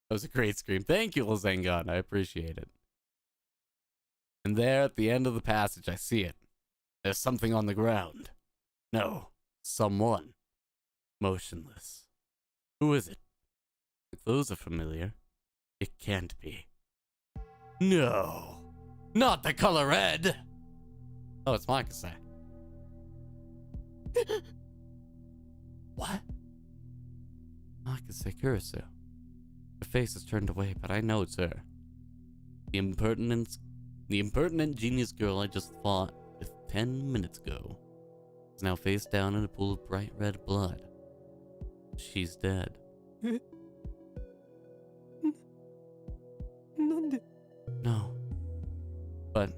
That was a great scream. Thank you, Lazengon. I appreciate it. And there at the end of the passage, I see it. There's something on the ground. No, someone. Motionless. Who is it? If those are familiar, it can't be. No! Not the color red! Oh, it's Makase. What? Makase Kurisu. Her face is turned away, but I know it's her. The impertinent genius girl I just fought with 10 minutes ago is now face down in a pool of bright red blood. She's dead. なんで No. But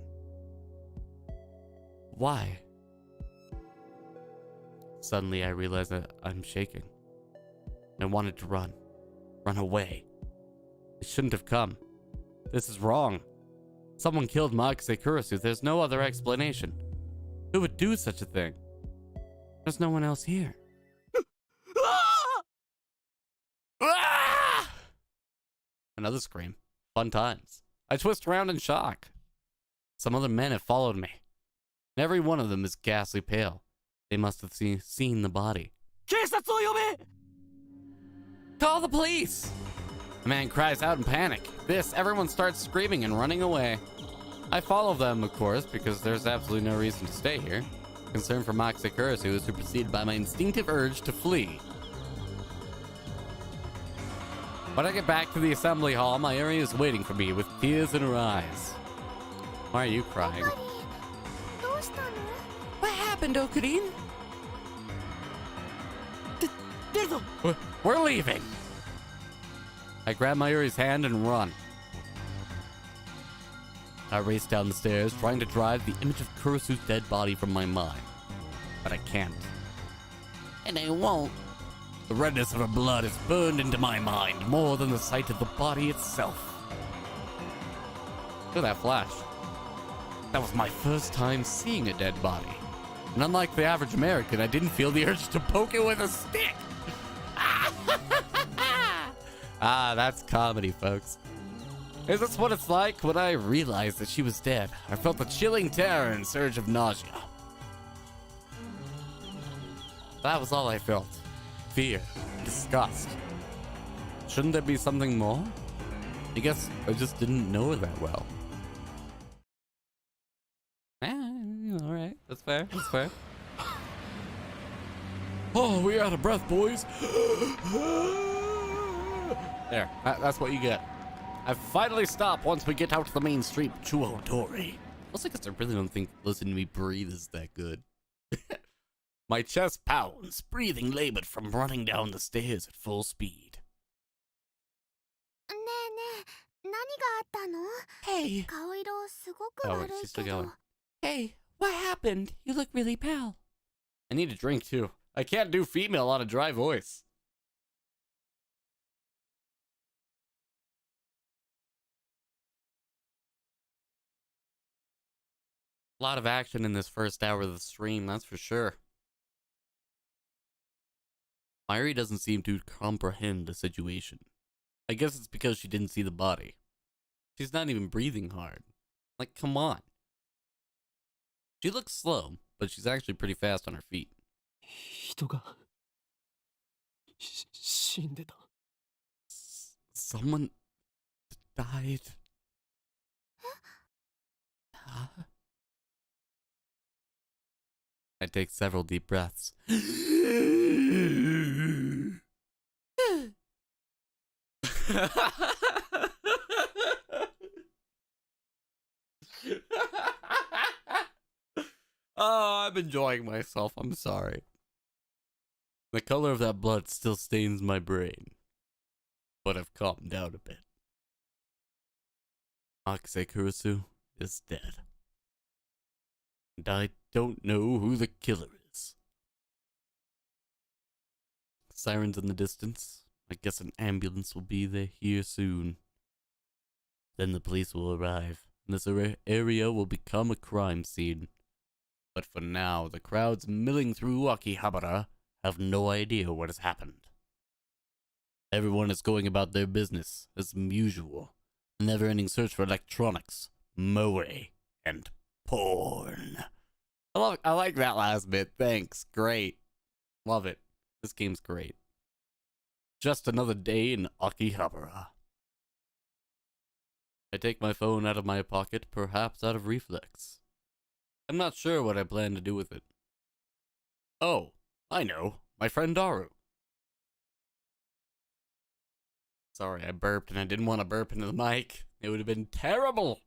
why? Suddenly I realize that I'm shaking. I wanted to run. Run away. I shouldn't have come. This is wrong. Someone killed Makase Kurisu. There's no other explanation. Who would do such a thing? There's no one else here. Another scream. Fun times. I twist around in shock. Some other men have followed me. And every one of them is ghastly pale. They must have seen the body. 警察を呼べ Call the police! The man cries out in panic. Everyone starts screaming and running away. I follow them, of course, because there's absolutely no reason to stay here. Concern for Makase Kurisu is superseded by my instinctive urge to flee. When I get back to the assembly hall, Mayuri is waiting for me with tears in her eyes. Why are you crying? どうしたの What happened, Okarin? We're leaving! I grab Mayuri's hand and run. I race down the stairs, trying to drive the image of Kurisu's dead body from my mind. But I can't. And I won't. The redness of her blood is burned into my mind more than the sight of the body itself. Look at that flash. That was my first time seeing a dead body. And unlike the average American, I didn't feel the urge to poke it with a stick. Ah, that's comedy, folks. Is this what it's like when I realized that she was dead? I felt a chilling terror and surge of nausea. That was all I felt. Fear, disgust. Shouldn't there be something more? I guess I just didn't know her that well. Alright, that's fair, that's fair. Oh, we're out of breath, boys. There, that's what you get. I finally stop once we get out to the main street, Chuodori. Also, because I really don't think listening to me breathe is that good. My chest pounds, breathing labored from running down the stairs at full speed. ねえねえ、何があったの Hey, 顔色すごく Oh, 悪 wait, い she's け still ど going. hey, what happened? You look really pale. I need a drink too. I can't do female on a dry voice. A lot of action in this first hour of the stream, that's for sure. Mayuri doesn't seem to comprehend the situation. I guess it's because she didn't see the body. She's not even breathing hard. Like, come on. She looks slow, but she's actually pretty fast on her feet. 人が死んでた Someone died. Huh? I take several deep breaths. Oh, I'm enjoying myself. I'm sorry. The color of that blood still stains my brain. But I've calmed down a bit. Akase Kurisu is dead. And I don't know who the killer is. Sirens in the distance. I guess an ambulance will be there here soon. Then the police will arrive, and this area will become a crime scene. But for now, the crowds milling through Akihabara have no idea what has happened. Everyone is going about their business, as usual. A never-ending search for electronics, moe, and porn. I like that last bit. Thanks. Great. Love it. This game's great. Just another day in Akihabara. I take my phone out of my pocket, perhaps out of reflex. I'm not sure what I plan to do with it. Oh, I know. My friend Daru. Sorry, I burped and I didn't want to burp into the mic. It would have been terrible.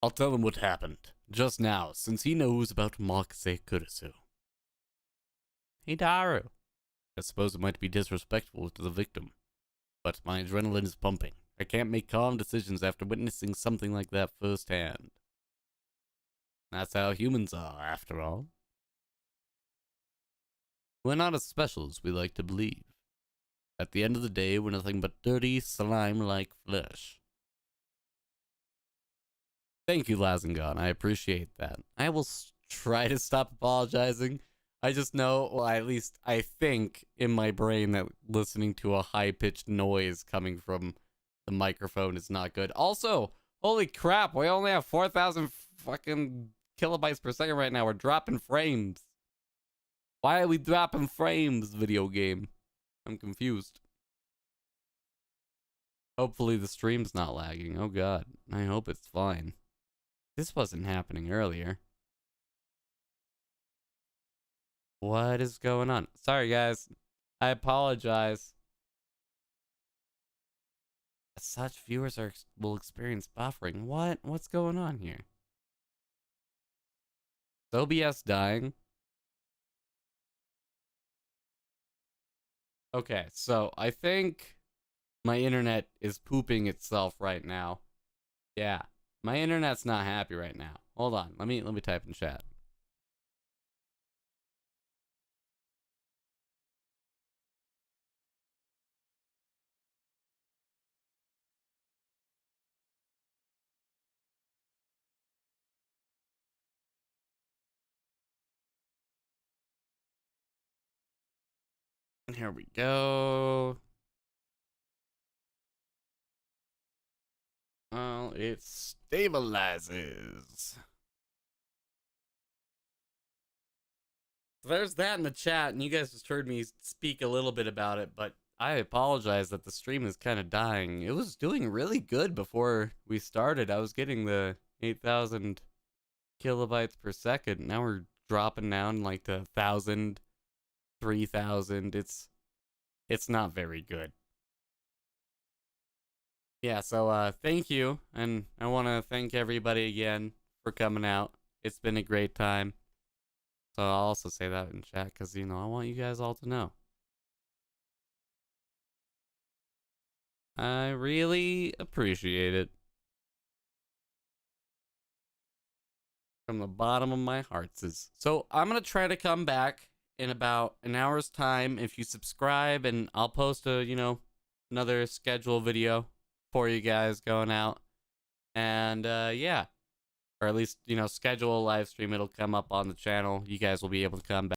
I'll tell him what happened just now, since he knows about Makase Kurisu. Hey, Daru. I suppose it might be disrespectful to the victim, but my adrenaline is pumping. I can't make calm decisions after witnessing something like that firsthand. That's how humans are, after all. We're not as special as we like to believe. At the end of the day, we're nothing but dirty, slime-like flesh. Thank you, Lazengon. I appreciate that. I will try to stop apologizing. I just know, well, at least I think in my brain that listening to a high-pitched noise coming from the microphone is not good. Also, holy crap, we only have 4,000 fucking kilobytes per second right now. We're dropping frames. Why are we dropping frames, video game? I'm confused. Hopefully the stream's not lagging. Oh god, I hope it's fine. This wasn't happening earlier. What is going on? Sorry guys, I apologize. As such, viewers will experience buffering. What's going on here? Is OBS dying? Okay, so I think my internet is pooping itself right now. Yeah, my internet's not happy right now. Hold on, let me type in chat. Here we go. Well, it stabilizes. There's that in the chat, and you guys just heard me speak a little bit about it, but I apologize that the stream is kind of dying. It was doing really good before we started. I was getting the 8,000 kilobytes per second. Now we're dropping down like to 1,000. 3,000. It's not very good. Yeah, so thank you, and I want to thank everybody again for coming out. It's been a great time. So I'll also say that in chat because, you know, I want you guys all to know. I really appreciate it. From the bottom of my heart. So I'm going to try to come back in about an hour's time if you subscribe, and I'll post a, you know, another schedule video for you guys going out. And yeah, or at least, you know, schedule a live stream. It'll come up on the channel. You guys will be able to come back.